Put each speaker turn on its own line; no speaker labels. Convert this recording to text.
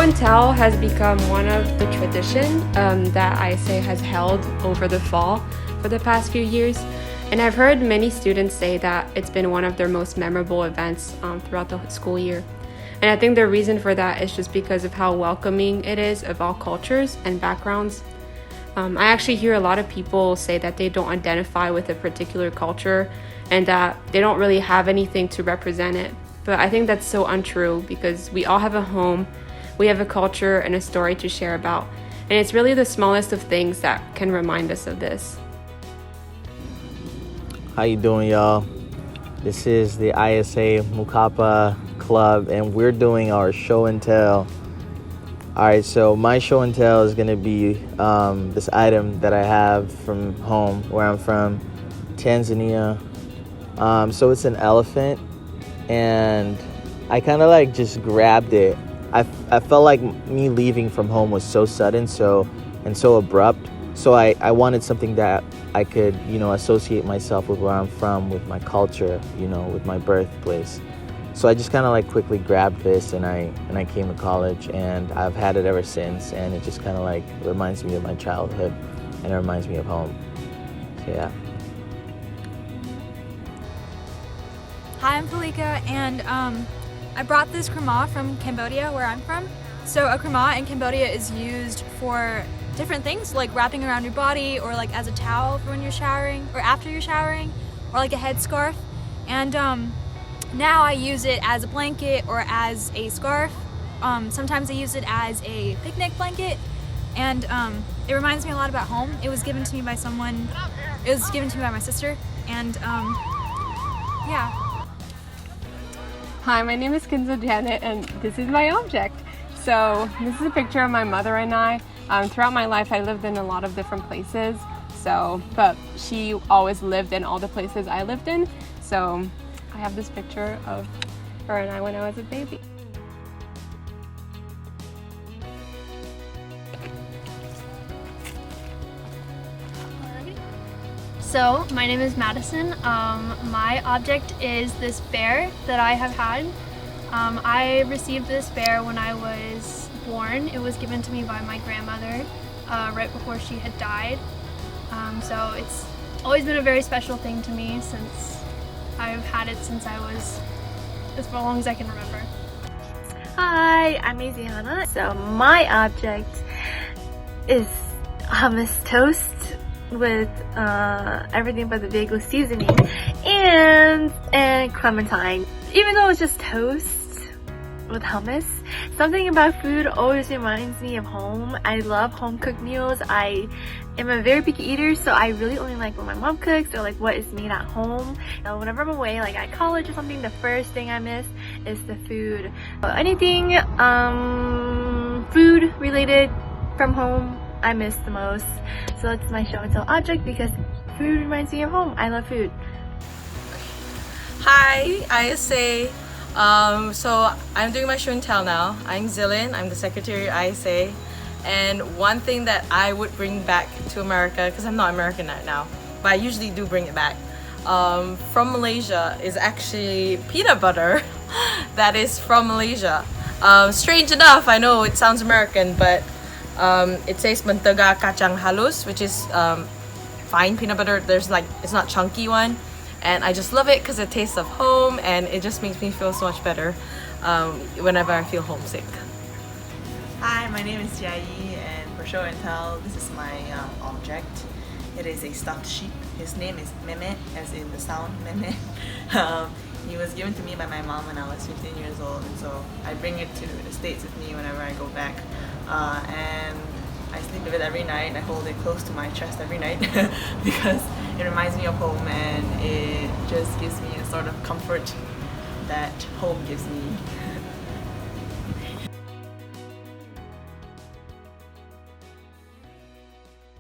and tell has become one of the tradition that ISA has held over the fall for the past few years. And I've heard many students say that it's been one of their most memorable events throughout the school year. And I think the reason for that is just because of how welcoming it is of all cultures and backgrounds. I actually hear a lot of people say that they don't identify with a particular culture and that they don't really have anything to represent it. But I think that's so untrue because we all have a home, we have a culture and a story to share about. And it's really the smallest of things that can remind us of this.
How you doing, y'all? This is the ISA Mukapa Club, and we're doing our show and tell. All right, so my show and tell is gonna be this item that I have from home, where I'm from, Tanzania. So it's an elephant, and I kind of like just grabbed it. I felt like me leaving from home was so sudden, so abrupt. So I wanted something that I could, associate myself with where I'm from, with my culture, with my birthplace. So I just kind of like quickly grabbed this and I came to college, and I've had it ever since, and it just kind of like reminds me of my childhood and it reminds me of home. So yeah.
Hi, I'm Falika, and I brought this krama from Cambodia, where I'm from. So a krama in Cambodia is used for different things, like wrapping around your body, or like as a towel for when you're showering, or after you're showering, or like a headscarf. And now I use it as a blanket or as a scarf. Sometimes I use it as a picnic blanket, and it reminds me a lot about home. It was given to me by someone. It was given to me by my sister, and yeah.
Hi, my name is Kinza Janet, and this is my object. So this is a picture of my mother and I. Throughout my life, I lived in a lot of different places. But she always lived in all the places I lived in. So I have this picture of her and I when I was a baby.
So, my name is Madison. My object is this bear that I have had. I received this bear when I was born. It was given to me by my grandmother right before she had died. So it's always been a very special thing to me since I've had it since I was as long as I can remember.
Hi, I'm Aziana. So my object is hummus toast with everything but the bagel seasoning and clementine. Even though it's just toast with hummus, something about food always reminds me of home. I love home cooked meals. I am a very picky eater, so I really only like what my mom cooks or like what is made at home. Whenever I'm away, like at college or something, the first thing I miss is the food. Anything food related from home, I miss the most. So that's my show and tell object because food reminds me of home. I love food.
Hi, ISA. So I'm doing my show and tell now. I'm Zilin. I'm the secretary at ISA. And one thing that I would bring back to America, because I'm not American right now, but I usually do bring it back, from Malaysia is actually peanut butter that is from Malaysia. Strange enough, I know it sounds American, but it says mentega kacang halus, which is fine peanut butter. It's not chunky one, and I just love it because it tastes of home, and it just makes me feel so much better whenever I feel homesick.
Hi, my name is Jia Yi, and for show and tell, this is my object. It is a stuffed sheep. His name is Mehmet, as in the sound Mehmet. He was given to me by my mom when I was 15 years old, and so I bring it to the States with me whenever I go back. And I sleep with it every night. I hold it close to my chest every night because it reminds me of home, and it just gives me a sort of comfort that home gives me.